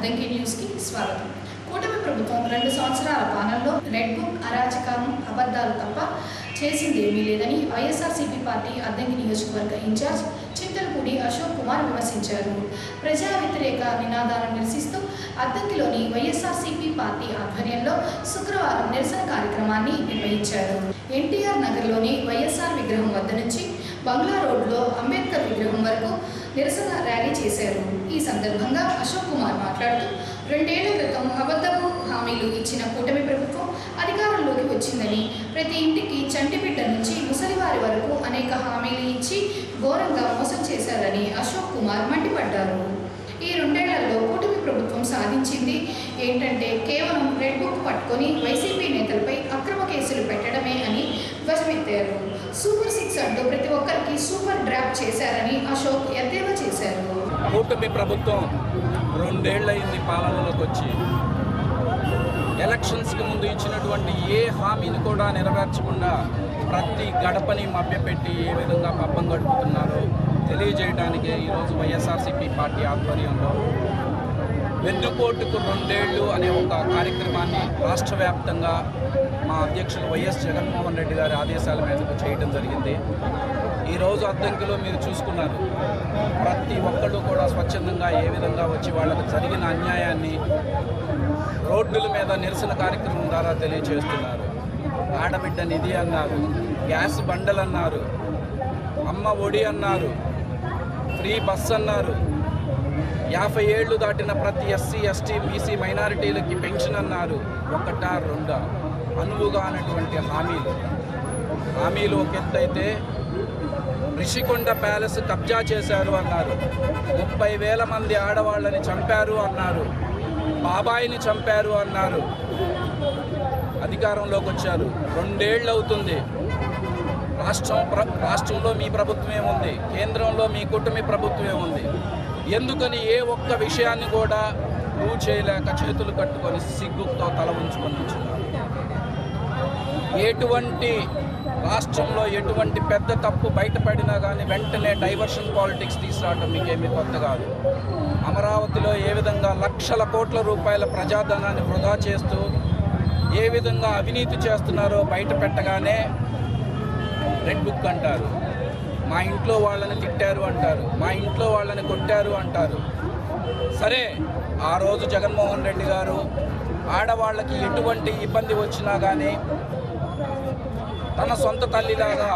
అద్దంకి న్యూస్కి స్వాగతం. కూటమి ప్రభుత్వం 2 సంవత్సరాల పాలనలో రెడ్ బుక్, అరాచకం, అబద్ధాలు తప్ప చేసిందేమీ లేదని వైఎస్ఆర్సీపీ పార్టీ అద్దంకి నియోజకవర్గ ఇన్ఛార్జ్ చింతలపూడి అశోక్ కుమార్ విమర్శించారు. ప్రజా వ్యతిరేక నినాదాలను నిరసిస్తూ అద్దంకిలోని వైఎస్ఆర్సీపీ పార్టీ ఆధ్వర్యంలో శుక్రవారం నిరసన కార్యక్రమాన్ని నిర్వహించారు. ఎన్టీఆర్ నగర్లోని వైఎస్ఆర్ విగ్రహం వద్ద నుంచి బంగ్లా రోడ్లో అంబేద్కర్ విగ్రహం వరకు నిరసన ర్యాలీ చేశారు. ఈ సందర్భంగా అశోక్ కుమార్ మాట్లాడుతూ 2 ఏళ్ల క్రితం అబద్ధపు హామీలు ఇచ్చిన కూటమి ప్రభుత్వం అధికారంలోకి వచ్చిందని, ప్రతి ఇంటికి చంటిబిడ్డ నుంచి ముసలివారి వరకు అనేక హామీలు ఇచ్చి ఘోరంగా మోసం చేశారని అశోక్ కుమార్ మండిపడ్డారు. ఈ 2 ఏళ్లలో కూటమి ప్రభుత్వం సాధించింది ఏంటంటే కేవలం రెడ్ బుక్ పట్టుకొని వైసీపీ నేతలపై అక్రమ కేసులు పెట్టడమే అని ధ్వజమెత్తారు. సూపర్ 6 అంటూ ప్రతి ఒక్కరికి సూపర్ డ్రాప్ చేశారని అశోక్ ఎద్దేవా చేశారు. కూటమి ప్రభుత్వం 2 ఏళ్లైంది పాలనలోకి వచ్చి. ఎలక్షన్స్కి ముందు ఇచ్చినటువంటి ఏ హామీని కూడా నెరవేర్చకుండా ప్రతి గడపని మభ్యపెట్టి ఏ విధంగా పబ్బం గడుపుతున్నారో తెలియజేయడానికే ఈరోజు వైఎస్ఆర్సీపీ పార్టీ ఆధ్వర్యంలో వెన్నుపోటుకు 2 ఏళ్ళు అనే ఒక కార్యక్రమాన్ని రాష్ట్ర వ్యాప్తంగా మా అధ్యక్షులు వైఎస్ జగన్మోహన్ రెడ్డి గారి ఆదేశాల మేరకు చేయడం జరిగింది. ఈరోజు అద్దంకిలో మీరు చూసుకున్నారు, ప్రతి ఒక్కళ్ళు కూడా స్వచ్ఛందంగా ఏ విధంగా వచ్చి వాళ్ళకు జరిగిన అన్యాయాన్ని రోడ్డుల మీద నిరసన కార్యక్రమం ద్వారా తెలియజేస్తున్నారు. ఆడబిడ్డ నిధి అన్నారు, గ్యాస్ బండలు అన్నారు, అమ్మ ఒడి అన్నారు, ఫ్రీ బస్ అన్నారు, 50 ఏళ్ళు దాటిన ప్రతి ఎస్సీ, ఎస్టీ, బీసీ మైనారిటీలకి పెన్షన్ అన్నారు. 1, 2 అనువుగా అన్నటువంటి హామీలు ఒక ఎత్తైతే రిషికొండ ప్యాలెస్ కబ్జా చేశారు అన్నారు, 30,000 మంది ఆడవాళ్ళని చంపారు అన్నారు, బాబాయిని చంపారు అన్నారు. అధికారంలోకి వచ్చారు, 2 ఏళ్ళు అవుతుంది. రాష్ట్రంలో మీ ప్రభుత్వమే ఉంది, కేంద్రంలో మీ కూటమి ప్రభుత్వమే ఉంది. ఎందుకని ఏ ఒక్క విషయాన్ని కూడా ప్రూవ్ చేయలేక చేతులు కట్టుకొని సిగ్గుతో తల ఉంచుకొని ఉంచున్నారు? ఎటువంటి రాష్ట్రంలో ఎటువంటి పెద్ద తప్పు బయటపడినా కానీ వెంటనే డైవర్షన్ పాలిటిక్స్ తీసుకురావడం మీకేమీ కొత్త కాదు. అమరావతిలో ఏ విధంగా లక్షల కోట్ల రూపాయల ప్రజాధనాన్ని వృధా చేస్తూ ఏ విధంగా అవినీతి చేస్తున్నారో బయట పెట్టగానే రెడ్ బుక్ అంటారు, మా ఇంట్లో వాళ్ళని తిట్టారు అంటారు, మా ఇంట్లో వాళ్ళని కొట్టారు అంటారు. సరే, ఆ రోజు జగన్మోహన్ రెడ్డి గారు ఆడవాళ్ళకి ఎటువంటి ఇబ్బంది వచ్చినా కానీ తన సొంత తల్లిలాగా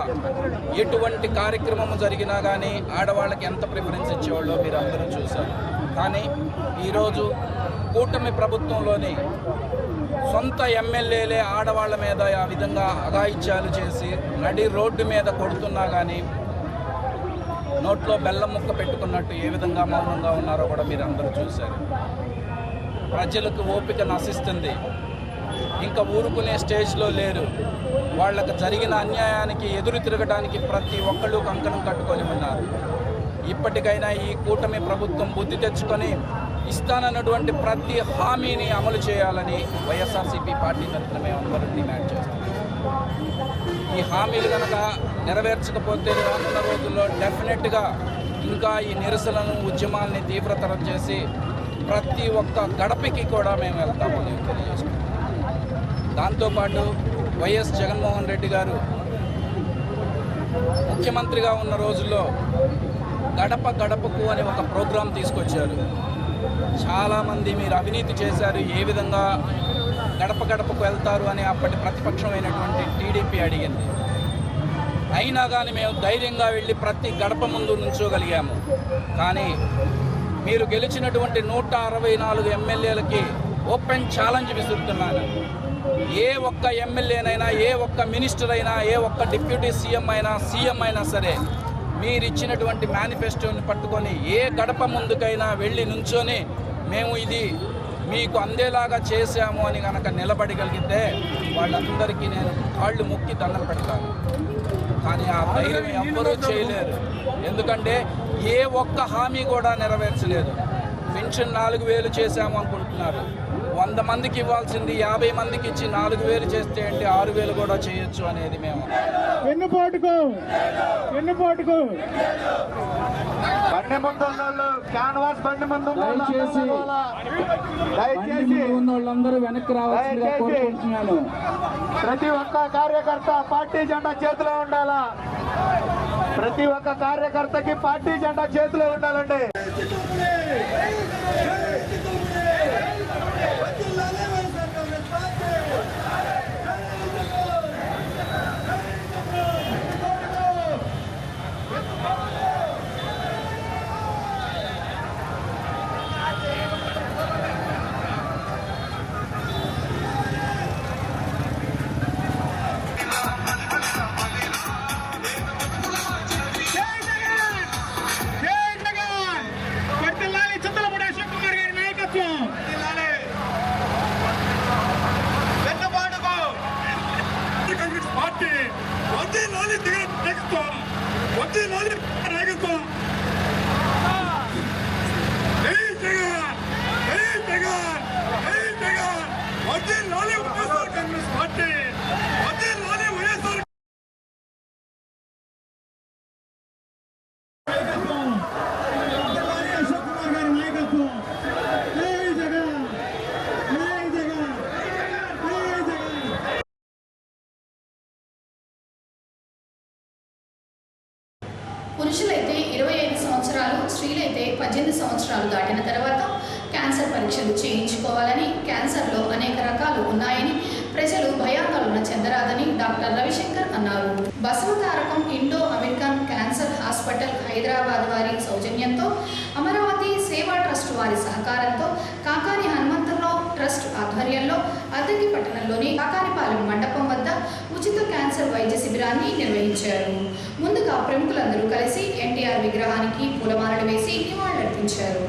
ఎటువంటి కార్యక్రమం జరిగినా కానీ ఆడవాళ్ళకి ఎంత ప్రిఫరెన్స్ ఇచ్చేవాళ్ళో మీరు అందరూ చూశారు. కానీ ఈరోజు కూటమి ప్రభుత్వంలోని సొంత ఎమ్మెల్యేలే ఆడవాళ్ళ మీద ఆ విధంగా అఘాయిత్యాలు చేసి నడి రోడ్డు మీద కొడుతున్నా కానీ నోట్లో బెల్లం ముక్క పెట్టుకున్నట్టు ఏ విధంగా మౌనంగా ఉన్నారో కూడా మీరు అందరూ చూశారు. ప్రజలకు ఓపిక నశిస్తుంది, ఇంకా ఊరుకునే స్టేజ్లో లేరు. వాళ్ళకు జరిగిన అన్యాయానికి ఎదురు తిరగడానికి ప్రతి ఒక్కళ్ళు కంకణం కట్టుకొని ఉన్నారు. ఇప్పటికైనా ఈ కూటమి ప్రభుత్వం బుద్ధి తెచ్చుకొని ఇస్తానన్నటువంటి ప్రతి హామీని అమలు చేయాలని వైఎస్ఆర్సీపీ పార్టీ తరఫున మేమందరం డిమాండ్ చేస్తున్నాం. ఈ హామీలు కనుక నెరవేర్చకపోతే రానున్న రోజుల్లో డెఫినెట్గా ఇంకా ఈ నిరసనలను, ఉద్యమాల్ని తీవ్రతరం చేసి ప్రతి ఒక్క గడపకి కూడా మేము వెళ్తామని తెలియజేస్తున్నాం. దాంతోపాటు వైఎస్ జగన్మోహన్ రెడ్డి గారు ముఖ్యమంత్రిగా ఉన్న రోజుల్లో గడప గడపకు అని ఒక ప్రోగ్రాం తీసుకొచ్చారు. చాలామంది మీరు అవినీతి చేశారు, ఏ విధంగా గడప గడపకు వెళ్తారు అని అప్పటి ప్రతిపక్షమైనటువంటి టీడీపీ అడిగింది. అయినా కానీ మేము ధైర్యంగా వెళ్ళి ప్రతి గడప ముందు నుంచోగలిగాము. కానీ మీరు గెలిచినటువంటి 164 ఎమ్మెల్యేలకి ఓపెన్ ఛాలెంజ్ విసురుతున్నాను. ఏ ఒక్క ఎమ్మెల్యేనైనా, ఏ ఒక్క మినిస్టర్ అయినా, ఏ ఒక్క డిప్యూటీ సీఎం అయినా సరే మీరిచ్చినటువంటి మేనిఫెస్టోని పట్టుకొని ఏ గడప ముందుకైనా వెళ్ళి నుంచొని మేము ఇది మీకు అందేలాగా చేశాము అని కనుక నిలబడగలిగితే వాళ్ళందరికీ నేను కాళ్ళు మొక్కి దండం పెడతాను. కానీ ఆ ధైర్యం ఎవ్వరూ చేయలేరు. ఎందుకంటే ఏ ఒక్క హామీ కూడా నెరవేర్చలేదు. పెన్షన్ 4,000 చేశాము అనుకుంటున్నారు, 100 మందికి ఇవ్వాల్సింది 50 మందికి ఇచ్చి 4,000 చేస్తే ఏంటి 6,000 కూడా చేయొచ్చు అనేది మేము వెన్నుపోటుకు బండి ముందు క్యాన్వాస్ బండి ముందు దయచేసి వాళ్ళందరూ వెనక్కి రావాల్సిందిగా కోరుకుంటున్నాను. ప్రతి ఒక్క కార్యకర్త పార్టీ జెండా చేతిలో ఉండాలా. ప్రతి ఒక్క కార్యకర్తకి పార్టీ జెండా చేతిలో ఉండాలండి. పురుషులైతే 25 సంవత్సరాలు, స్త్రీలైతే 18 సంవత్సరాలు దాటిన తర్వాత క్యాన్సర్ పరీక్షలు చేయించుకోవాలని, క్యాన్సర్లో అనేక రకాలు ఉన్నాయని ప్రజలు భయాందోళన చెందరాదని డాక్టర్ రవిశంకర్ అన్నారు. Basavatarakam Indo American cancer hospital Hyderabad వారి సౌజన్యంతో, అమరావతి సేవా ట్రస్ట్ వారి సహకారంతో, కాకాని హనుమంతరావు ట్రస్ట్ ఆధ్వర్యంలో అద్దెకి పట్టణంలోని కాకానిపాలెం మండపం వద్ద ఉచిత క్యాన్సర్ వైద్య శిబిరాన్ని నిర్వహించారు. ముందుగా ప్రముఖులందరూ కలిసి ఎన్టీఆర్ విగ్రహానికి పూలమాలలు వేసి నివాళులర్పించారు.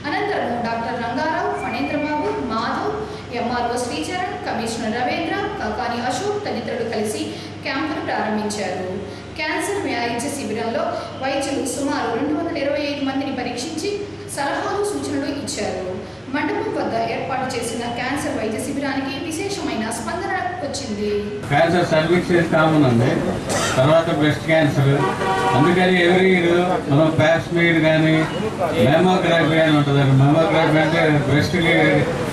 అనంతరం doctor Rangarao, Phanendrababu, Madhav, MRO Sricharan, commissioner Ravindra, Kakani Ashok తదితరులు కలిసి క్యాంపును ప్రారంభించారు. క్యాన్సర్ వ్యాధించే శిబిరంలో వైద్యులు సుమారు 225 మందిని పరీక్షించి సలహాలు, సూచనలు ఇచ్చారు. మండపం వద్ద ఏర్పాటు చేసిన క్యాన్సర్ వైద్య శిబిరానికి విశేషమైన స్పందన వచ్చింది. క్యాన్సర్ సర్వీసెస్ కామన్ అండి, తర్వాత బ్రెస్ట్ క్యాన్సర్. అందుకని ఎవ్రీ ఇయర్ మనం ప్యాస్మీర్ కానీ మెమోగ్రఫీ అని ఉంటుంది. మెమోగ్రఫీ అంటే బ్రెస్ట్కి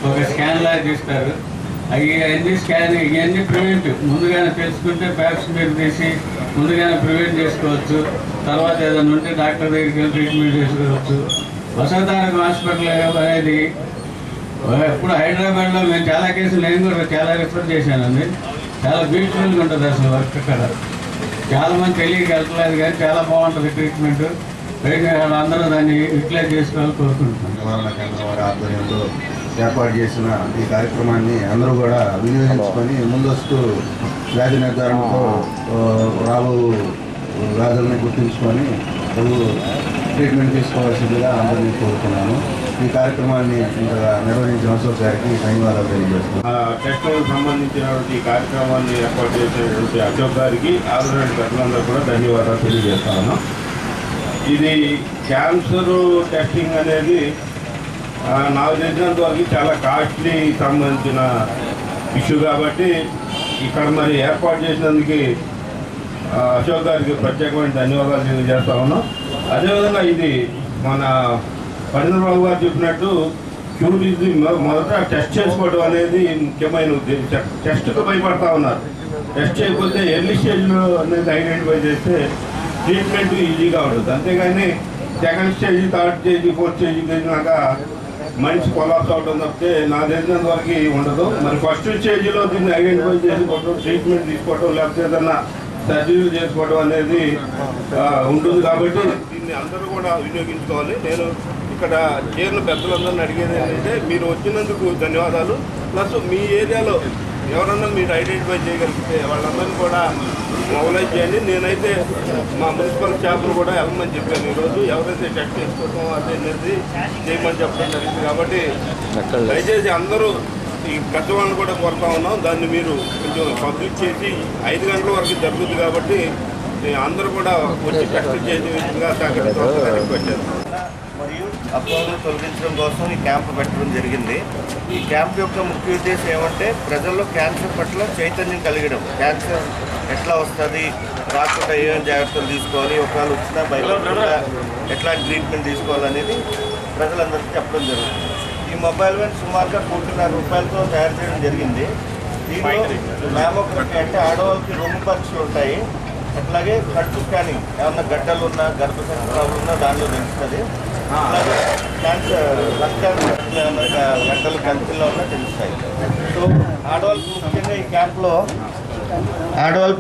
ఒక స్కాన్ లాగా తీస్తారు. అవి స్కానింగ్ ఇవన్నీ ప్రివెంటివ్. ముందుగానే తెలుసుకుంటే ప్యాస్మీర్ తీసి ముందుగానే ప్రివెంట్ చేసుకోవచ్చు. తర్వాత ఏదైనా ఉంటే డాక్టర్ దగ్గరికి వెళ్ళి ట్రీట్మెంట్ చేసుకోవచ్చు. బసవతారకం హాస్పిటల్ అనేది ఇప్పుడు హైదరాబాద్లో మేము చాలా కేసులు నేను కూడా చాలా రిఫర్ చేశానండి. చాలా బ్యూటిఫుల్గా ఉంటుంది అసలు వర్క్ అక్కడ. చాలామంది తెలియక వెళ్తలేదు కానీ చాలా బాగుంటుంది ట్రీట్మెంట్. అందరూ దాన్ని యూటిలైజ్ చేసుకోవాలని కోరుకుంటున్నాం. నివారణ కేంద్రం వారి ఆధ్వర్యంలో ఏర్పాటు చేసిన ఈ కార్యక్రమాన్ని అందరూ కూడా వినియోగించుకొని ముందస్తు వ్యాధి నిర్ధారణతో రాబో వ్యాధుల్ని గుర్తుంచుకొని ట్రీట్మెంట్ తీసుకోవాల్సిందిగా అందరినీ కోరుతున్నాను. ఈ కార్యక్రమాన్ని నిర్వహించిన అశోక్ గారికి ధన్యవాదాలు తెలియజేస్తున్నాను. టెస్టులకు సంబంధించినటువంటి ఈ కార్యక్రమాన్ని ఏర్పాటు చేసినటువంటి అశోక్ గారికి ఆదరణ ప్రజలందరూ కూడా ధన్యవాదాలు తెలియజేస్తాను. ఇది క్యాన్సర్ టెస్టింగ్ అనేది నాకు తెలిసినంత వరకు చాలా కాస్ట్లీ సంబంధించిన ఇష్యూ కాబట్టి ఇక్కడ మరి ఏర్పాటు చేసినందుకు అశోక్ గారికి ప్రత్యేకమైన ధన్యవాదాలు తెలియజేస్తా ఉన్నాం. అదేవిధంగా ఇది మన ఫణేంద్రబాబు గారు చెప్పినట్టు క్యూరిటీ మొదట టెస్ట్ చేసుకోవడం అనేది ముఖ్యమైన ఉద్దేశం. టెస్ట్కు భయపడతా ఉన్నారు. టెస్ట్ చేయకపోతే ఎర్లీ స్టేజ్లో అనేది ఐడెంటిఫై చేస్తే ట్రీట్మెంట్ ఈజీగా ఉంటుంది. అంతేగాని second stage, third stage, fourth స్టేజ్కి వెళ్ళినాక మనిషి కొలాప్స్ అవడం తప్పితే నా తెలిసినంత వరకు ఉండదు. మరి ఫస్ట్ స్టేజ్లో దీన్ని ఐడెంటిఫై చేసుకోవడం, ట్రీట్మెంట్ తీసుకోవడం, లేకపోతే ఏదన్నా సర్జరీలు చేసుకోవడం అనేది ఉంటుంది. కాబట్టి దీన్ని అందరూ కూడా వినియోగించుకోవాలి. నేను ఇక్కడ చేరిన పెద్దలందరినీ అడిగేది ఏంటంటే మీరు వచ్చినందుకు ధన్యవాదాలు. ప్లస్ మీ ఏరియాలో ఎవరన్నా మీరు ఐడెంటిఫై చేయగలిగితే వాళ్ళందరినీ కూడా మొబైలైజ్ చేయండి. నేనైతే మా మున్సిపల్ స్టాఫ్ను కూడా వెళ్ళమని చెప్పాను. ఈరోజు ఎవరైతే టెస్ట్ చేసుకోవడం అనేది చేయమని చెప్పడం జరిగింది. కాబట్టి దయచేసి అందరూ ఈ పెద్దవాళ్ళని కూడా కోరుతా ఉన్నాం. దాన్ని మీరు కొంచెం పబ్లిక్ చేసి 5 గంటల వరకు జరుగుతుంది. కాబట్టి అందరూ కూడా వచ్చి టెస్ట్ చేసే విధంగా సహకరించాలని రిక్వెస్ట్ చేస్తాం. మరియు అపోహలను తొలగించడం కోసం ఈ క్యాంపు పెట్టడం జరిగింది. ఈ క్యాంప్ యొక్క ముఖ్య ఉద్దేశం ఏమంటే ప్రజల్లో క్యాన్సర్ పట్ల చైతన్యం కలిగడం, క్యాన్సర్ ఎట్లా వస్తుంది, రాకుండా ఏమేమి జాగ్రత్తలు తీసుకోవాలి, ఒకవేళ వచ్చినా బయట ఎట్లాంటి ట్రీట్మెంట్ తీసుకోవాలనేది ప్రజలందరికీ చెప్పడం జరుగుతుంది. ఈ మొబైల్ వ్యాన్ సుమారుగా 1,50,00,000 రూపాయలతో తయారు చేయడం జరిగింది. దీనిలో మ్యామోగ్రఫీ అంటే ఆడవాళ్ళకి రొమ్ము పరీక్షలు ఉంటాయి, అట్లాగే కడుపు స్కానింగ్ ఏమన్నా గడ్డలు ఉన్నా గర్భసంచి ప్రాబ్లం ఉన్నా దానిలో తెలుస్తుంది. అలాగే క్యాన్సర్ బ్లడ్ క్యాన్సర్ గడ్డలు గంతుల్లో ఉన్నా తెలుస్తాయి. సో ఆడవాళ్ళకి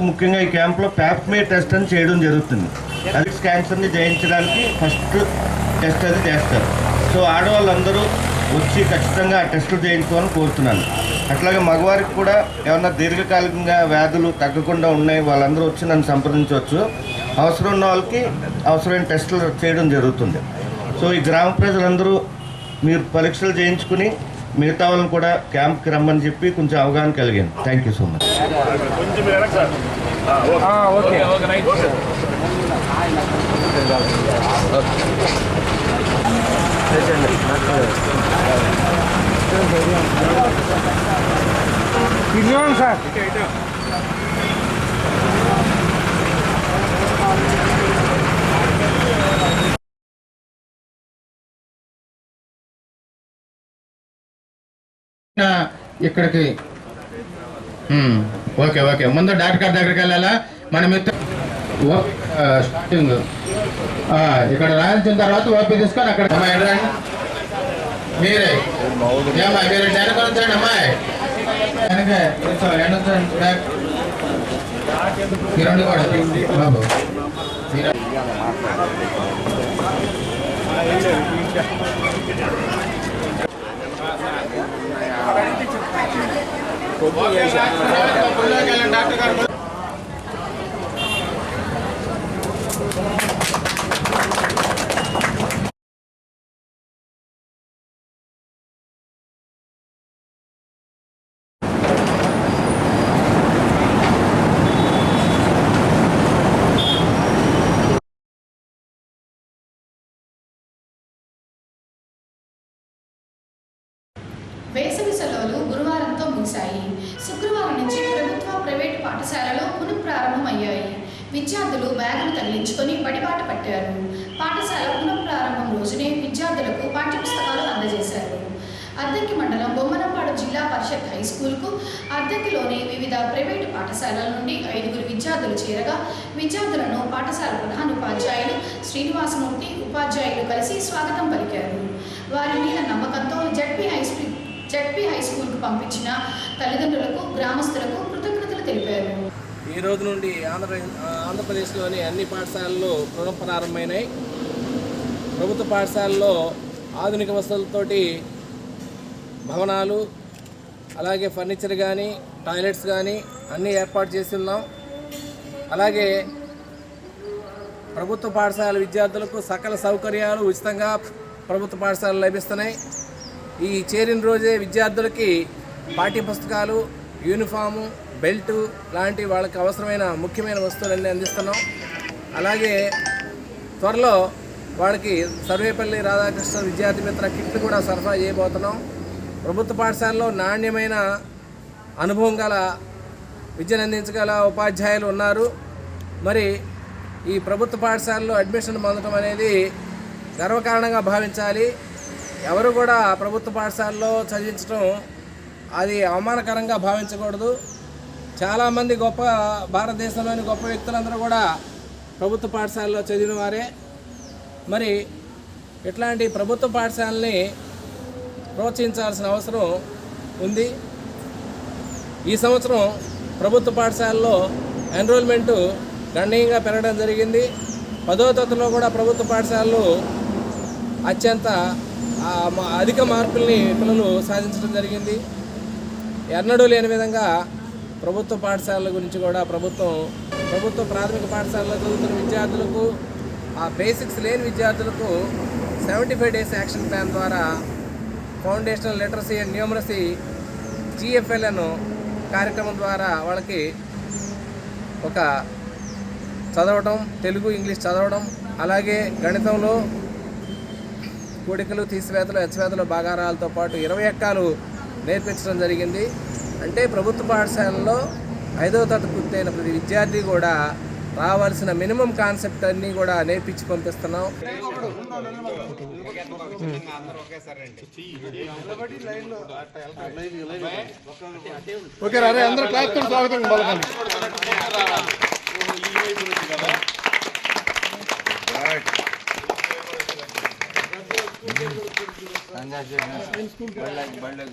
ముఖ్యంగా ఈ క్యాంప్లో ప్యాప్స్మియర్ టెస్ట్ అని చేయడం జరుగుతుంది. అది క్యాన్సర్ని జయించడానికి ఫస్ట్ టెస్ట్ అది చేస్తారు. సో ఆడవాళ్ళందరూ వచ్చి ఖచ్చితంగా ఆ టెస్టులు చేయించుకోవాలని కోరుతున్నాను. అట్లాగే మగవారికి కూడా ఏమన్నా దీర్ఘకాలికంగా వ్యాధులు తగ్గకుండా ఉన్నాయి, వాళ్ళందరూ వచ్చి నన్ను సంప్రదించవచ్చు. అవసరం ఉన్న వాళ్ళకి అవసరమైన టెస్టులు చేయడం జరుగుతుంది. సో ఈ గ్రామ ప్రజలందరూ మీరు పరీక్షలు చేయించుకుని మిగతా వాళ్ళని కూడా క్యాంప్కి రమ్మని చెప్పి కొంచెం అవగాహన కలిగింది. Thank you so much. Sir ఇక్కడికి ఓకే ఓకే ముందు డాక్టర్ గారి దగ్గరికి వెళ్ళాలా మన మిత్ర స్టార్టింగ్ ఇక్కడ రాయించిన తర్వాత ఓపీ తీసుకొని అక్కడ అమ్మాయి మీరే ఏమ్మా మీరు వెనకొచ్చండి అమ్మాయి ఈ రెండు కూడా బాబు డాక్టర్ గారు వేసవి సెలవులు గురువారంతో ముగిశాయి. శుక్రవారం నుంచి ప్రభుత్వ ప్రైవేటు పాఠశాలలో పునఃప్రారంభమయ్యాయి. విద్యార్థులు బ్యాగులు తగిలించుకొని బడిబాట పట్టారు. పాఠశాల పునఃప్రారంభం రోజునే విద్యార్థులకు పాఠ్యపుస్తకాలు అందజేశారు. అద్దంకి మండలం బొమ్మనంపాడు జిల్లా పరిషత్ హై స్కూల్కు అద్దంకిలోని వివిధ ప్రైవేటు పాఠశాలల నుండి 5 విద్యార్థులు చేరగా విద్యార్థులను పాఠశాల ప్రధానోపాధ్యాయులు శ్రీనివాసమూర్తి ఉపాధ్యాయులు కలిసి స్వాగతం పలికారు. వారి మీద నమ్మకంతో జడ్పీ హై స్కూల్కు పంపించిన తల్లిదండ్రులకు గ్రామస్తులకు కృతజ్ఞతలు తెలిపారు. ఈ రోజు నుండి ఆంధ్రప్రదేశ్లోని అన్ని పాఠశాలలు పునఃప్రారంభమైనాయి. ప్రభుత్వ పాఠశాలలో ఆధునిక వసతులతోటి భవనాలు, అలాగే ఫర్నిచర్ కానీ టాయిలెట్స్ కానీ అన్నీ ఏర్పాటు చేస్తున్నాం. అలాగే ప్రభుత్వ పాఠశాల విద్యార్థులకు సకల సౌకర్యాలు ఉచితంగా ప్రభుత్వ పాఠశాలలు లభిస్తున్నాయి. ఈ చేరిన రోజే విద్యార్థులకి పాఠ్యపుస్తకాలు, యూనిఫాము, బెల్టు లాంటి వాళ్ళకి అవసరమైన ముఖ్యమైన వస్తువులన్నీ అందిస్తున్నాం. అలాగే త్వరలో వాళ్ళకి సర్వేపల్లి రాధాకృష్ణ విద్యార్థి మిత్ర కిట్లు కూడా సరఫరా చేయబోతున్నాం. ప్రభుత్వ పాఠశాలలో నాణ్యమైన అనుభవం గల విద్యను అందించగల ఉపాధ్యాయులు ఉన్నారు. మరి ఈ ప్రభుత్వ పాఠశాలలో అడ్మిషన్ పొందడం అనేది గర్వకారణంగా భావించాలి. ఎవరు కూడా ప్రభుత్వ పాఠశాలలో చదివించడం అది అవమానకరంగా భావించకూడదు. చాలామంది భారతదేశంలోని గొప్ప వ్యక్తులందరూ కూడా ప్రభుత్వ పాఠశాలలో చదివిన వారే. మరి ఇట్లాంటి ప్రభుత్వ పాఠశాలని ప్రోత్సహించాల్సిన అవసరం ఉంది. ఈ సంవత్సరం ప్రభుత్వ పాఠశాలలో ఎన్రోల్మెంటు గణనీయంగా పెరగడం జరిగింది. 10వ తరగతిలో కూడా ప్రభుత్వ పాఠశాలలు అత్యంత అధిక మార్కుల్ని పిల్లలు సాధించడం జరిగింది. ఎన్నడూ లేని విధంగా ప్రభుత్వ పాఠశాలల గురించి కూడా ప్రభుత్వ ప్రాథమిక పాఠశాలలో చదువుతున్న విద్యార్థులకు, ఆ బేసిక్స్ లేని విద్యార్థులకు 75 డేస్ యాక్షన్ ప్లాన్ ద్వారా foundational literacy and numeracy GFLN కార్యక్రమం ద్వారా వాళ్ళకి ఒక చదవడం, తెలుగు ఇంగ్లీష్ చదవడం, అలాగే గణితంలో కూడికలు, తీసివేతలు, హెచ్చవేతలు, బాగారాలతో పాటు 20 ఎక్కాలు నేర్పించడం జరిగింది. అంటే ప్రభుత్వ పాఠశాలలో 5వ తరగతి పూర్తయిన ప్రతి విద్యార్థి కూడా రావాల్సిన మినిమం కాన్సెప్ట్ అన్నీ కూడా నేర్పించి పంపిస్తున్నాం. ఓకే రే, అందరూ క్లాస్ తో స్వాగతం పలకండి.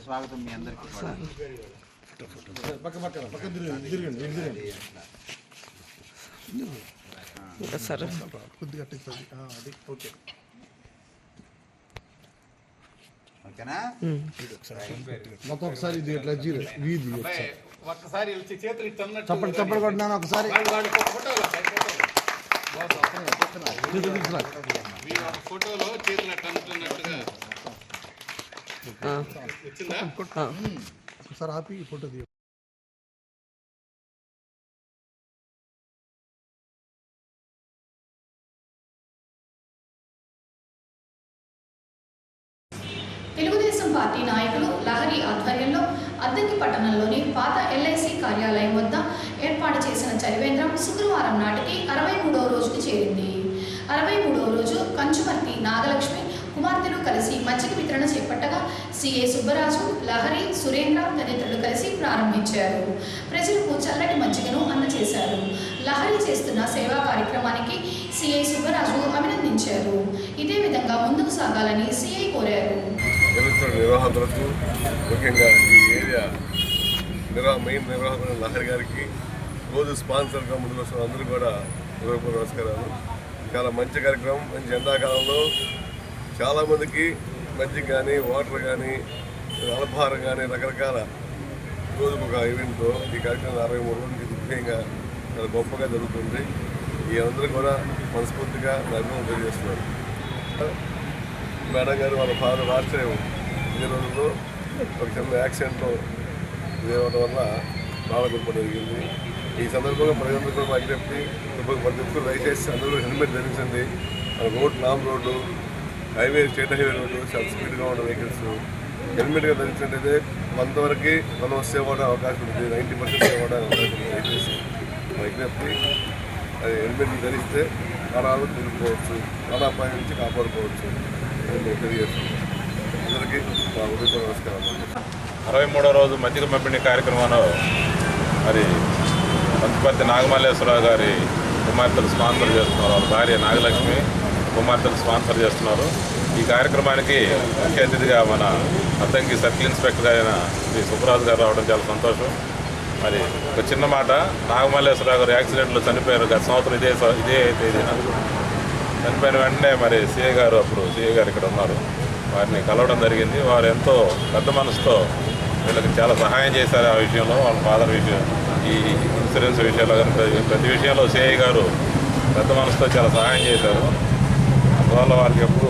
స్వాగతం మీ అందరికీ. మొత్తం ఒకసారి ఇది ఎట్లా వీధి ఒక్కసారి చేతులు చప్పటి కొట్టినాను ఒకసారి. ఫోటోలో చేతులు అట్లా ఒకసారి ఆపి ఫోటో తీయ. తెలుగుదేశం పార్టీ నాయకులు లహరి ఆధ్వర్యంలో అద్దంకి పట్టణంలోని పాత LIC కార్యాలయం వద్ద ఏర్పాటు చేసిన చలివేంద్రం శుక్రవారం నాటికి 63వ రోజుకు చేరింది. 63వ రోజు కంచుమర్తి నాగలక్ష్మి కుమార్తెలు కలిసి మజ్జిగ వితరణ చేపట్టగా CA సుబ్బరాజు, లహరి, సురేంద్ర తదితరులు కలిసి ప్రారంభించారు. ప్రజలకు చల్లటి మజ్జిగను అందజేశారు. లహరి చేస్తున్న సేవా కార్యక్రమానికి CA సుబ్బరాజు అభినందించారు. ఇదే విధంగా ముందుకు సాగాలని CI కోరారు. నిర్వాహకులకు, ముఖ్యంగా ఈ ఏరియా మెయిన్ నిర్వాహకులు లహరి గారికి, రోజు స్పాన్సర్గా ముందుకు వస్తున్న అందరూ కూడా హృదయపూర్వక నమస్కారాలు. చాలా మంచి కార్యక్రమం. మంచి ఎండాకాలంలో చాలామందికి మజ్జిగ కానీ, వాటర్ కానీ, అల్పాహారం కానీ రకరకాల రోజుకు ఒక ఈవెంట్తో ఈ కార్యక్రమం 63 రోజులకి ముఖ్యంగా చాలా గొప్పగా జరుగుతుంది. ఈ అందరూ కూడా మనస్ఫూర్తిగా అభినందనలు తెలియజేస్తున్నారు. మేడం గారు వాళ్ళ ఫాదర్ ఆశ్చర్యం ఈ రోజుల్లో ఒక చిన్న యాక్సిడెంట్లో ఇదేవడం వల్ల బాధపడడం జరిగింది. ఈ సందర్భంగా ప్రజలందరూ కూడా మా విజ్ఞప్తి, ప్రతి ఒక్కరు దయచేసి అందరూ హెల్మెట్ ధరించండి. Road highway, state highway road చాలా స్పీడ్గా ఉన్న వెహికల్స్ హెల్మెట్గా ధరించినట్టయితే కొంతవరకు మనం సేవ్ అవడానికి అవకాశం ఉంటుంది. 90% సేవ్ అవడానికి అవకాశం ఉంది. దయచేసి మా విజ్ఞప్తి, అది హెల్మెట్ ధరిస్తే ప్రాణాలు నిలుపుకోవచ్చు, ప్రాణాపాయం నుంచి కాపాడుకోవచ్చు అని మేము తెలియజేస్తున్నాం. అందరికీ మా హృదయపూర్వక నమస్కారాలు. 63వ రోజు మజ్జిగ పంపిణీ కార్యక్రమంలో మరి పంచపర్తి నాగమల్లేశ్వరరావు గారి కుమార్తెలు స్పాన్సర్ చేస్తున్నారు. వాళ్ళ భార్య నాగలక్ష్మి కుమార్తెలు స్పాన్సర్ చేస్తున్నారు. ఈ కార్యక్రమానికి ముఖ్య అతిథిగా మన అద్దంకి సర్కిల్ ఇన్స్పెక్టర్ అయిన శ్రీ సుబ్బరాజు గారు రావడం చాలా సంతోషం. మరి ఒక చిన్న మాట, నాగమల్లేశ్వరరావు గారు యాక్సిడెంట్లో చనిపోయారు గత సంవత్సరం ఇదే తేదీన. చనిపోయిన వెంటనే మరి CA గారు ఇక్కడ ఉన్నారు, వారిని కలవడం జరిగింది. వారు ఎంతో పెద్ద మనసుతో వీళ్ళకి చాలా సహాయం చేశారు. ఆ విషయంలో వాళ్ళ ఫాదర్ విషయం, ఈ ఇన్సూరెన్స్ విషయంలో కానీ ప్రతి విషయంలో CA గారు పెద్ద మనసుతో చాలా సహాయం చేశారు. అందువల్ల వారికి ఎప్పుడు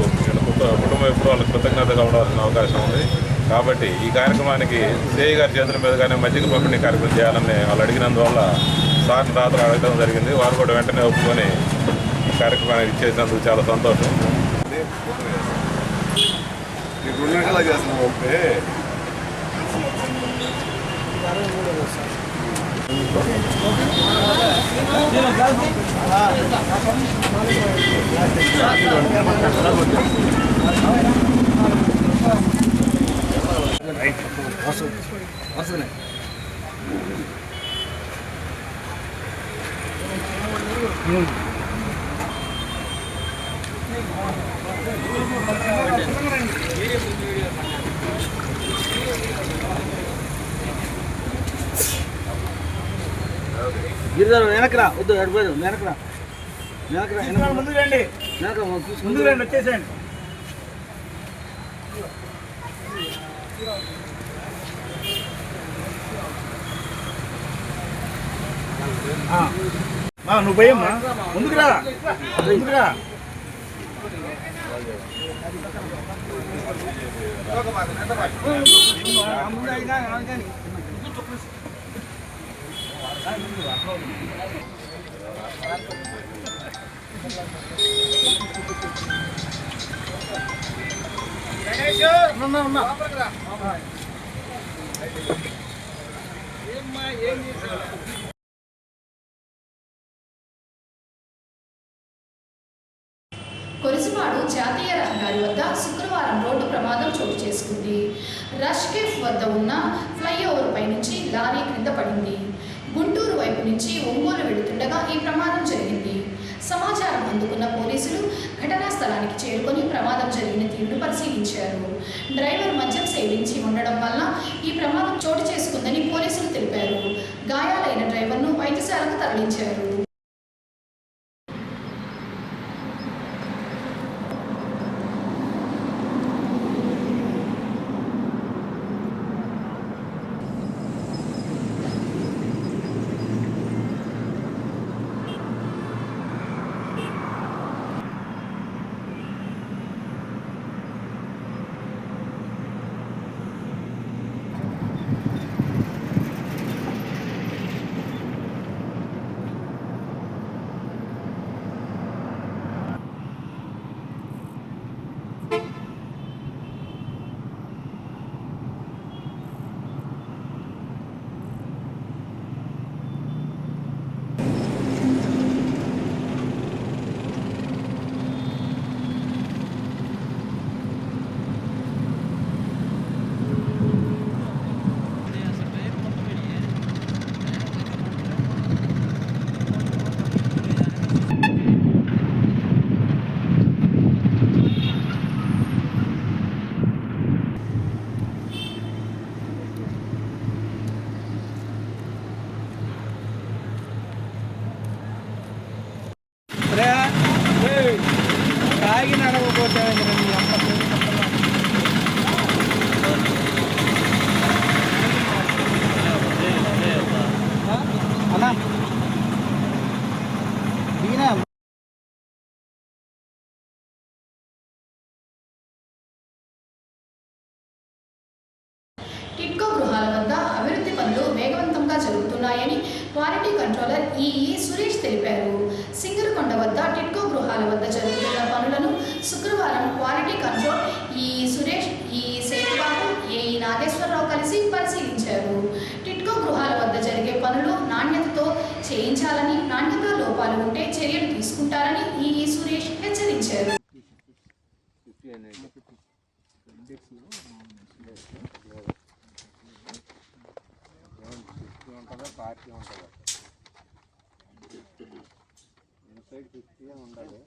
కుటుంబం ఎప్పుడు వాళ్ళకి కృతజ్ఞతగా ఉండాల్సిన అవకాశం ఉంది. కాబట్టి ఈ కార్యక్రమానికి CA గారి చేతుల మీదుగానే మజ్జిగ పంపిణీ కార్యక్రమం చేయాలని వాళ్ళు అడిగినందువల్ల సార్ని రాత్రి అడగడం జరిగింది. వారు కూడా వెంటనే ఒప్పుకొని కార్యక్రమానికి ఇచ్చేసినందుకు చాలా సంతోషం. గిరిజన వెనకరా, వద్దు వెనకరా ముందు రండి, ముందు రండి, వచ్చేసేయండి. నువ్వు పోయమ్మా, ముందుకురా. కొరిసిపాడు జాతీయ రహదారి వద్ద శుక్రవారం రోడ్డు ప్రమాదం చోటు చేసుకుంది. రష్ కేఫ్ వద్ద ఉన్న ఫ్లైఓవర్ పై నుంచి లారీ క్రింద పడింది. గుంటూరు వైపు నుంచి ఒంగోలు వెళుతుండగా ఈ ప్రమాదం జరిగింది. సమాచారం అందుకున్న పోలీసులు ఘటనా స్థలానికి చేరుకొని ప్రమాదం జరిగిన తీరును పరిశీలించారు. డ్రైవర్ మద్యం సేవించి ఉండడం వల్ల ఈ ప్రమాదం చోటు చేసుకుందని పోలీసులు తెలిపారు. గాయాలైన డ్రైవర్ను వైద్యశాలకు తరలించారు. తాగి నడవకపోతే అన్నా దిగినా టిడ్కో గృహాల వద్ద అభివృద్ధి పనులు వేగవంతంగా జరుగుతున్నాయని క్వాలిటీ కంట్రోలర్ ఈఈ సురేష్ తెలిపారు. సింగరకొండ వద్ద టిడ్కో గృహాల వద్ద జరుగుతున్న పనులను శుక్రవారం quality control EE Suresh, EE Sethubabu, AE Nageswararao కలిసి పరిశీలించారు. టిడ్కో గృహాల వద్ద జరిగే పనులు నాణ్యతతో చేయించాలని, నాణ్యత లోపాలు ఉంటే చర్యలు తీసుకుంటారని ఈఈ సురేష్ హెచ్చరించారు. పార్టీ ఉంటుంది ఇన్సైడ్ 50 ఉండాలి.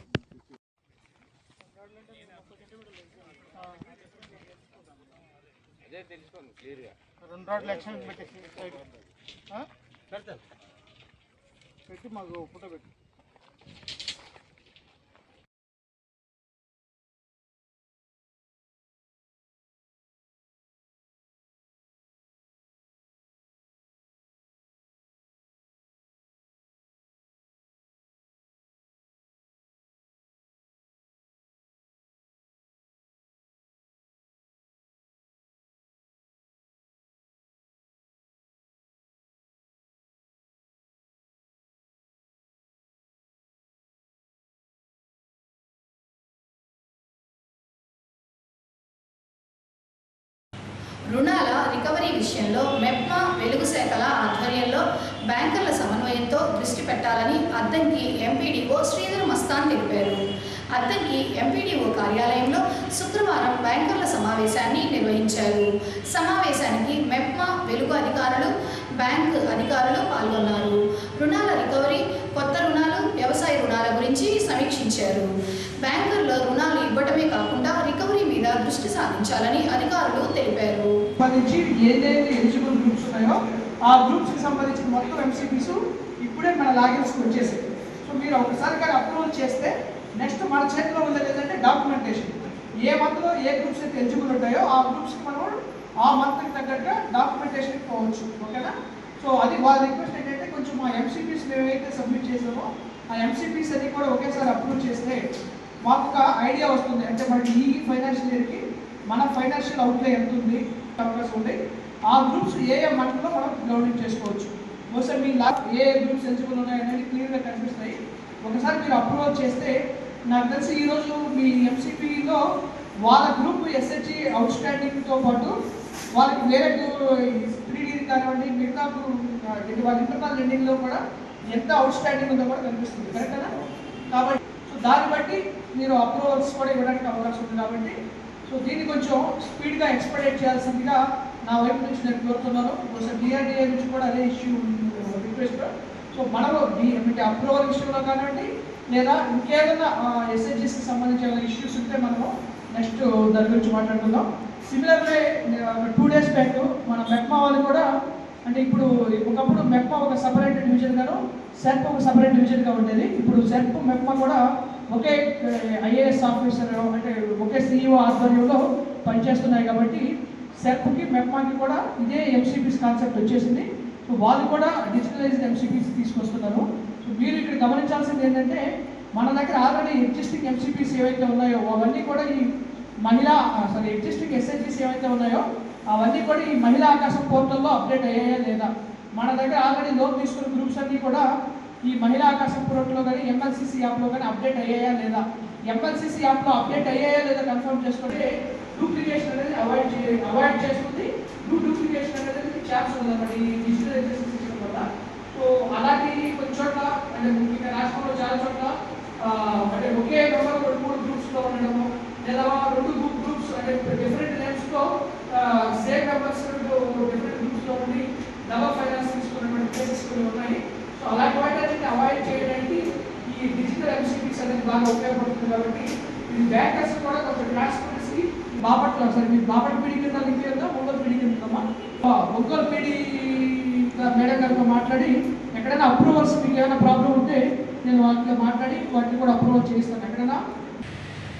అదే తెలుసుకోండి క్లియర్గా 2 లక్షలు పెట్టేసి పెట్టి మాకు ఫోటో పెట్టి రుణాల రికవరీ విషయంలో మెప్మా, వెలుగు శాఖల ఆధ్వర్యంలో బ్యాంకర్ల సమన్వయంతో దృష్టి పెట్టాలని అద్దంకి ఎంపీడీఓ శ్రీధర్ మస్తాన్ తెలిపారు. అద్దంకి ఎంపీడీఓ కార్యాలయంలో శుక్రవారం బ్యాంకర్ల సమావేశాన్ని నిర్వహించారు. సమావేశానికి మెప్మా, వెలుగు అధికారులు, బ్యాంకు అధికారులు పాల్గొన్నారు. రుణాల రికవరీ, కొత్త రుణాలు, వ్యవసాయ రుణాల గురించి సమీక్షించారు. బ్యాంకర్లు రుణాలు ఇవ్వడమే కాకుండా రికవరీ మీద దృష్టి సాధించాలని అధికారులు తెలిపారు. ఏదైతే ఎలిజిబుల్ గ్రూప్స్ ఉన్నాయో ఆ గ్రూప్స్కి సంబంధించిన మొత్తం ఎంసీపీస్ ఇప్పుడే మన లాగిన్స్కి వచ్చేసాయి. సో మీరు ఒకసారి కానీ అప్రూవల్ చేస్తే నెక్స్ట్ మన చేతిలో ఉన్నది ఏంటంటే డాక్యుమెంటేషన్. ఏ మంత్లో ఏ గ్రూప్స్ అయితే ఎలిజిబుల్ ఉంటాయో ఆ గ్రూప్స్కి మనం ఆ మంత్కి తగ్గట్టుగా డాక్యుమెంటేషన్కి పోవచ్చు. ఓకేనా? సో అది వాళ్ళ రిక్వెస్ట్ ఏంటంటే కొంచెం మా ఎంసీపీస్ ఏవైతే సబ్మిట్ చేసామో ఆ ఎంసీపీస్ అన్ని కూడా ఒకేసారి అప్రూవ్ చేస్తే మాకు ఒక ఐడియా వస్తుంది. అంటే మనకి ఈ ఫైనాన్షియల్ ఇయర్కి మన ఫైనాన్షియల్ అవుట్లే ఎంత ఉంది అవకాశం ఉంది. ఆ గ్రూప్స్ ఏ మంత్లో మనం డౌన్లోడ్ చేసుకోవచ్చు. బహుశా మీ ఏ గ్రూప్స్ ఎలిజిబుల్ ఉన్నాయనేది క్లియర్గా కనిపిస్తాయి. ఒకసారి మీరు అప్రూవల్ చేస్తే నాకు తెలిసి ఈరోజు మీ ఎంసీపీలో వాళ్ళ గ్రూప్ ఎస్హెచ్జి అవుట్ స్టాండింగ్తో పాటు వాళ్ళకి వేరే ప్రీడీ కానివ్వండి మిగతా వాళ్ళ ఇంటర్నల్ లెండింగ్లో కూడా ఎంత అవుట్ స్టాండింగ్ ఉందో కూడా కనిపిస్తుంది, కరెక్టేనా? కాబట్టి సో దాన్ని బట్టి మీరు అప్రూవల్స్ కూడా ఇవ్వడానికి అవకాశం ఉంది. కాబట్టి సో దీన్ని కొంచెం స్పీడ్గా ఎక్స్పెక్టేట్ చేయాల్సిందిగా నా వైపు నుంచి నేను కోరుతున్నాను. ఒకసారి డిఆర్డిఏ నుంచి కూడా అదే ఇష్యూ రిక్వెస్ట్. సో మనము అప్రూవల్ ఇష్యూలో కానివ్వండి లేదా ఇంకేదైనా ఎస్హెచ్జిస్కి సంబంధించిన ఇష్యూస్ ఉంటే మనము నెక్స్ట్ దాని గురించి మాట్లాడుకుందాం. సిమిలర్లీ 2 days బ్యాక్ మన మెప్మా వాళ్ళు కూడా అంటే ఇప్పుడు ఒకప్పుడు మెప్మా ఒక సపరేట్ డివిజన్ గాను సెర్ప్ ఒక సపరేట్ డివిజన్గా ఉండేది. ఇప్పుడు సెర్ప్ మెప్మా కూడా ఒకే ఐఏఎస్ ఆఫీసర్ అంటే ఒకే సిఇఓ ఆధ్వర్యంలో పనిచేస్తున్నాయి. కాబట్టి సెర్ప్కి మెప్మాకి కూడా ఇదే ఎంసీపీస్ కాన్సెప్ట్ వచ్చేసింది. సో వాళ్ళు కూడా డిజిటలైజ్డ్ ఎంసీపీస్ తీసుకొస్తున్నారు. సో మీరు ఇక్కడ గమనించాల్సింది ఏంటంటే మన దగ్గర ఆల్రెడీ ఎగ్జిస్టింగ్ ఎంసీపీస్ ఏవైతే ఉన్నాయో అవన్నీ కూడా ఈ ఎగ్జిస్టింగ్ ఎస్హెచ్జిస్ ఏవైతే ఉన్నాయో అవన్నీ కూడా ఈ మహిళా ఆకాశం పోర్టల్లో అప్డేట్ అయ్యాయా లేదా, మన దగ్గర ఆల్రెడీ లోన్ తీసుకున్న గ్రూప్స్ అన్నీ కూడా ఈ మహిళా ఆకాశం పోర్టల్లో కానీ ఎంఎల్సిసి యాప్లో కానీ అప్డేట్ అయ్యాయా లేదా, ఎంఎల్సిసి యాప్లో అప్డేట్ అయ్యాయా లేదా కన్ఫర్మ్ చేసుకుంటే డూప్లికేషన్ అనేది అవాయిడ్ చేసుకుంది. డూప్లికేషన్ అనేది ఛాన్స్ ఉందన్నమాట ఈ డిజిటల్ సిస్టమ్ వల్ల. సో అలాంటి కొన్ని చోట్ల అంటే ముఖ్యంగా రాష్ట్రంలో చాలా చోట్ల అంటే ఒకే మెంబర్ 3 గ్రూప్స్లో ఉండడము లేదా 2 గ్రూప్స్ అంటే డిఫరెంట్ నేమ్స్తో సేమ్ మెంబర్స్ డిఫరెంట్ గ్రూప్స్లో ఉండి డబల్ ఫైనాన్స్ తీసుకున్నటువంటి కేసెస్ కొన్ని ఉన్నాయి. సో అలాంటి వాటిని అవాయిడ్ చేయడానికి ఈ డిజిటల్ ఎంసీపీస్ అనేది బాగా ఉపయోగపడుతుంది. కాబట్టి ఈ బ్యాంకర్స్ కూడా కొంచెం ట్రాన్స్పరెన్సీ బాపట్ల సరే మీరు బాపట్ల పీడి కింద లింక్ చేద్దాం, ఒంగోలు పీడి కింద ఒంగోలు పీడి మేడం గారితో మాట్లాడి ఎక్కడైనా అప్రూవల్స్ మీకు ఏమైనా ప్రాబ్లం ఉంటే నేను వాటితో మాట్లాడి వాటిని కూడా అప్రూవల్ చేస్తాను. ఎక్కడైనా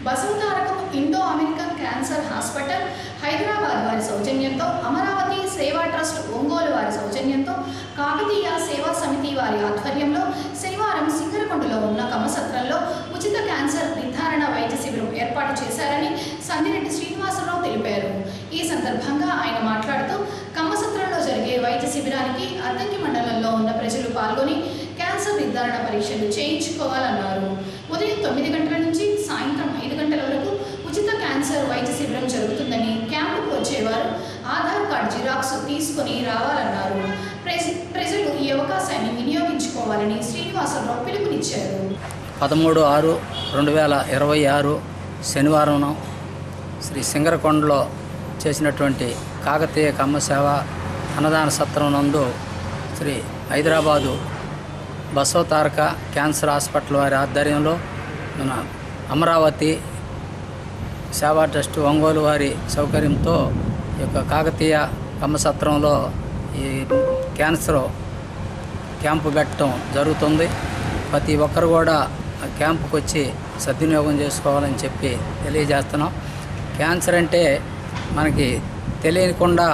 Basavatarakam Indo American cancer hospital Hyderabad వారి సౌజన్యంతో, అమరావతి సేవా ట్రస్ట్ ఒంగోలు వారి సౌజన్యంతో, కాకతీయ సేవా సమితి వారి ఆధ్వర్యంలో శనివారం సింగరకొండలో ఉన్న కమ్మసత్రంలో ఉచిత క్యాన్సర్ నిర్ధారణ వైద్య శిబిరం ఏర్పాటు చేశారని సందిరెడ్డి శ్రీనివాసరావు తెలిపారు. ఈ సందర్భంగా ఆయన మాట్లాడుతూ కమ్మసత్రంలో జరిగే వైద్య శిబిరానికి అద్దంకి మండలంలో ఉన్న ప్రజలు పాల్గొని క్యాన్సర్ నిర్ధారణ పరీక్షలు చేయించుకోవాలన్నారు. ఉదయం 9 గంటల నుంచి సాయంత్రం 5 గంటల వరకు ఉచిత క్యాన్సర్ వైద్య శిబిరం జరుగుతుందని, క్యాంపుకు వచ్చేవారు ఆధార్ కార్డు జిరాక్స్ తీసుకొని రావాలన్నారు. ప్రజలు ఈ అవకాశాన్ని వినియోగించుకోవాలని శ్రీనివాసరావు పిలుపునిచ్చారు. 13/6/2026 శనివారం శ్రీ సింగరకొండలో చేసినటువంటి కాకతీయ కమ్మసేవ అన్నదాన సత్రం నందు శ్రీ హైదరాబాదు బసవతారక క్యాన్సర్ హాస్పిటల్ వారి ఆధ్వర్యంలో మన అమరావతి సేవా ట్రస్ట్ ఒంగోలు వారి సౌకర్యంతో ఈ యొక్క కాకతీయ కమ్మసత్రంలో ఈ క్యాన్సర్ క్యాంపు పెట్టడం జరుగుతుంది. ప్రతి ఒక్కరు కూడా ఆ క్యాంపుకి వచ్చి సద్వినియోగం చేసుకోవాలని చెప్పి తెలియజేస్తున్నాం. క్యాన్సర్ అంటే మనకి తెలియకుండా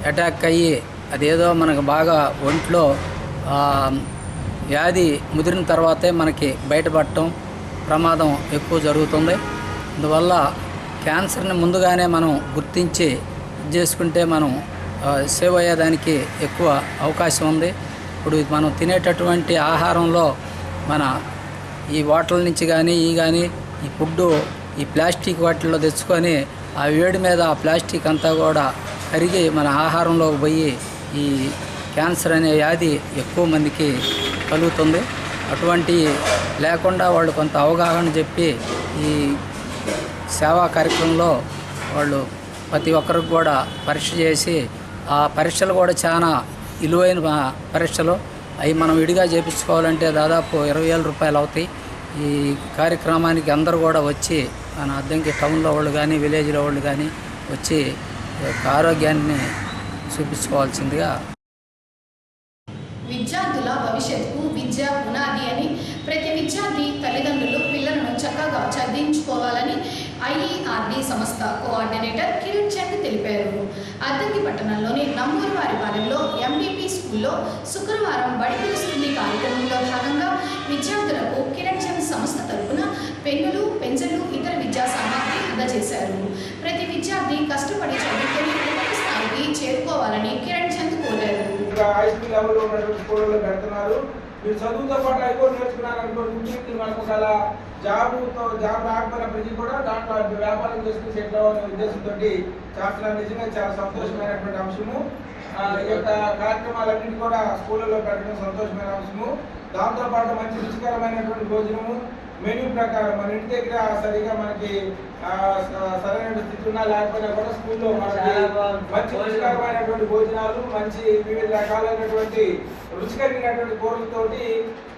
అటాక్ అయ్యి అదేదో మనకు బాగా ఒంట్లో వ్యాధి ముదిరిన తర్వాతే మనకి బయటపడటం ప్రమాదం ఎక్కువ జరుగుతుంది. అందువల్ల క్యాన్సర్ని ముందుగానే మనం గుర్తించి చేసుకుంటే మనం సేవ్ అయ్యేదానికి ఎక్కువ అవకాశం ఉంది. ఇప్పుడు మనం తినేటటువంటి ఆహారంలో మన ఈ వాటర్ల నుంచి కానీ ఈ ఫుడ్డు ఈ ప్లాస్టిక్ వాటిల్లో తెచ్చుకొని ఆ వేడి మీద ఆ ప్లాస్టిక్ అంతా కూడా కరిగి మన ఆహారంలోకి పోయి ఈ క్యాన్సర్ అనే వ్యాధి ఎక్కువ మందికి కలుగుతుంది. అటువంటి లేకుండా వాళ్ళు కొంత అవగాహన చెప్పి ఈ సేవా కార్యక్రమంలో వాళ్ళు ప్రతి ఒక్కరికి కూడా పరీక్ష చేసి ఆ పరీక్షలు కూడా చాలా విలువైన పరీక్షలు అవి మనం విడిగా చేయించుకోవాలంటే దాదాపు 20,000 రూపాయలు అవుతాయి. ఈ కార్యక్రమానికి అందరూ కూడా వచ్చి మన అద్దంకి టౌన్లో వాళ్ళు కానీ విలేజ్లో వాళ్ళు కానీ వచ్చి ఆరోగ్యాన్ని చూపించుకోవాల్సిందిగా. విద్యార్థుల భవిష్యత్తుకు విద్య పునాది అని ప్రతి విద్యార్థి తల్లిదండ్రులు పిల్లలను చక్కగా చదివించుకోవాలని ఐఈఆర్డి సంస్థ కోఆర్డినేటర్ కిరణ్ చంద్ తెలిపారు. అద్దంకి పట్టణంలోని నమ్మూరు వారిపాలెంలో ఎండిపి స్కూల్లో శుక్రవారం బడి పిలుస్తుంది కార్యక్రమంలో భాగంగా విద్యార్థులకు కిరణ్ చంద్ సంస్థ తరఫున పెన్నులు, పెన్సిళ్లు, ఇతర విద్యా సామాగ్రి అందజేశారు. ప్రతి విద్యార్థి కష్టపడి చదువుకొని ఉన్నత స్థాయికి చేరుకోవాలని కిరణ్ చంద్ కోరారు. హై స్కూల్ లెవెల్లో ఉన్నటువంటి స్కూళ్ళలో పెడుతున్నారు. మీరు చదువుతో పాటు అవి కూడా నేర్చుకున్నారనుకోండి, ఇంటికి మనకు ఒక జాబ్ రాకపోయినప్పటికీ కూడా దాంట్లో వ్యాపారం చేసుకుని సెటిల్ అవ్వాలనే ఉద్దేశంతో చేస్తున్నారు. నిజంగా చాలా సంతోషమైనటువంటి అంశము. ఈ యొక్క కార్యక్రమాలన్నింటి కూడా స్కూళ్ళలో పెట్టడం సంతోషమైన అంశము. దాంతోపాటు మంచి రుచికరమైనటువంటి భోజనము మెనూ ప్రకారం మన ఇంటి దగ్గర సరిగా మనకి సరైన స్థితి ఉన్నా లేకపోయినా కూడా స్కూల్లో మనకి మంచి రుచికరమైనటువంటి భోజనాలు, మంచి వివిధ రకాలైనటువంటి రుచికరమైనటువంటి కూరలతోటి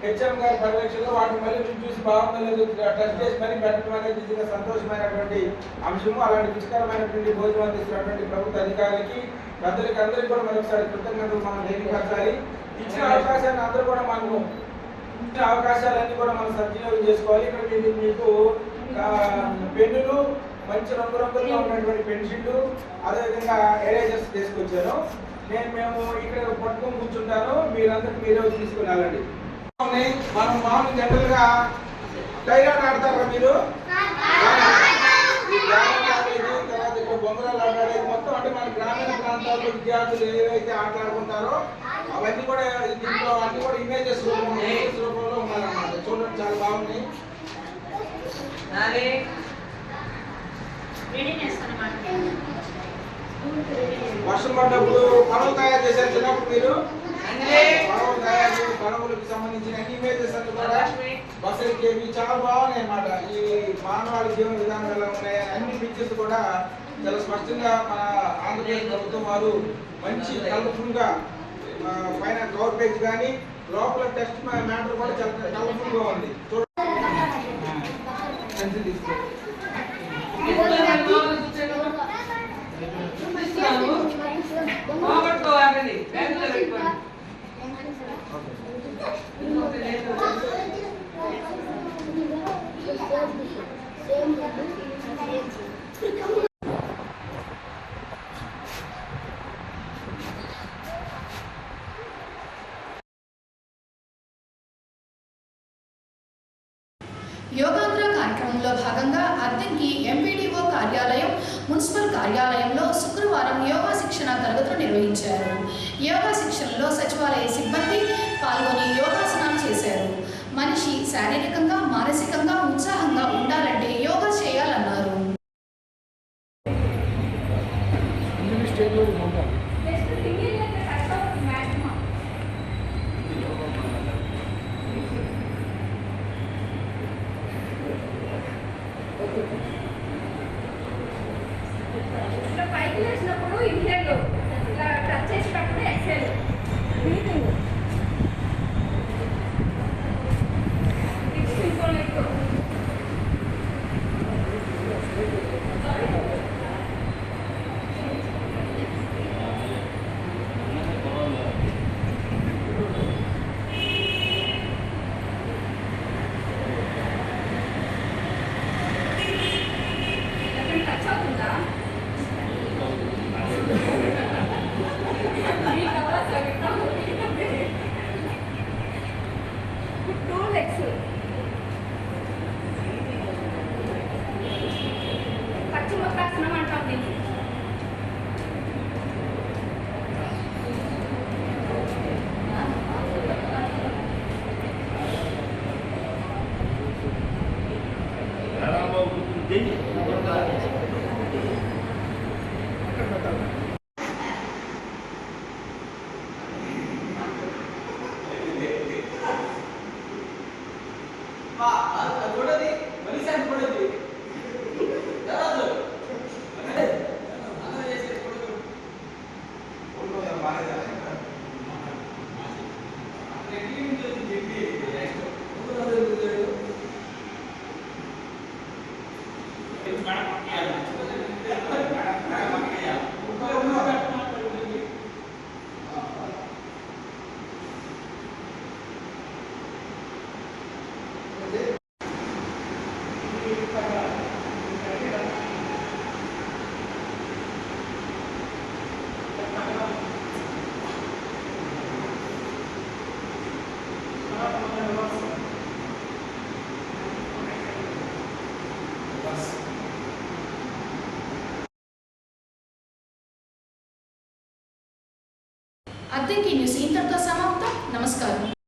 హెచ్ఎం గారి పర్యవేక్షణలో వాటిని మళ్ళీ చూసి బాగుందో లేదు టెస్ట్ చేసి మరీ పెట్టడం అనేది నిజంగా సంతోషమైనటువంటి అంశము. అలాంటి రుచికరమైనటువంటి భోజనం అందిస్తున్నటువంటి ప్రభుత్వ అధికారికి, పెద్దలకి అందరికీ కూడా మరొకసారి కృతజ్ఞతలు మనం తెలియపరచాలి. ఇచ్చిన అవకాశాన్ని అందరూ కూడా మనము ఇచ్చిన అవకాశాలన్నీ కూడా మనం సద్వినియోగం చేసుకోవాలి. ఇక్కడ మీకు పెన్నులు, మంచి రంగురంగులుగా ఉన్నటువంటి పెన్సిళ్ళు, అదేవిధంగా ఎరేజర్స్ తీసుకొచ్చాను. మేము ఇక్కడ పట్టుకొని కూర్చుంటాను, మీరందరూ మీరే తీసుకుని వెళ్ళండి. మనం మామూలు జనరల్ గా డైలాగ్ ఆడతారా మీరు? తర్వాత ఇక్కడ బొంగరాలు ఆడాలి మొత్తం. అంటే మన గ్రామీణ ప్రాంతాల్లో విద్యార్థులు ఏవైతే ఆటలాడుకుంటారో అవన్నీ కూడా దీంట్లో అన్ని కూడా ఇమేజెస్ రూపంలో ఉన్నారన్నమాట. చూడండి, చాలా బాగున్నాయి. వర్షం పడ్డప్పుడు పడవలు తయారు చేశారు చిన్నప్పుడు మీరు? పడవలు తయారు చేసి పడవలకు సంబంధించిన అన్ని ఇమేజెస్ అన్ని కూడా బస్సులకి చాలా బాగున్నాయి అన్నమాట. ఈ మానవాళి జీవన విధానం ఎలా ఉన్నాయి అన్ని పిక్చర్స్ కూడా చాలా స్పష్టంగా మన ఆంధ్రప్రదేశ్ ప్రభుత్వం వారు మంచి కలర్ఫుల్ గా పైన కవర్ పేజ్ కానీ లోపల టెస్ట్ మ్యాటర్ కూడా చాలా కలర్ఫుల్ గా ఉంది. యోగాంధ్ర కార్యక్రమంలో భాగంగా అద్దెంకి ఎంపీడీఓ కార్యాలయం, మున్సిపల్ కార్యాలయంలో శుక్రవారం యోగా శిక్షణ తరగతులు నిర్వహించారు. యోగా శిక్షణలో సచివాలయ సిబ్బంది పాల్గొని యోగాసనాలు చేశారు. మనిషి శారీరకంగా, మానసికంగా ఉత్సాహంగా ఉండాలంటే యోగా చేయాలన్నారు. పైకి వేసినప్పుడు ఇన్హేల్ ఇలా టచ్ చేసేటప్పుడు ఎక్సేల్ బ్రీతింగ్ టచ్ అవుతుందా? పశ్చిమోత్తాసనం అంటాం దీన్ని. అద్దెంకి న్యూస్ ఇంతటితో సమాప్తం. నమస్కారం.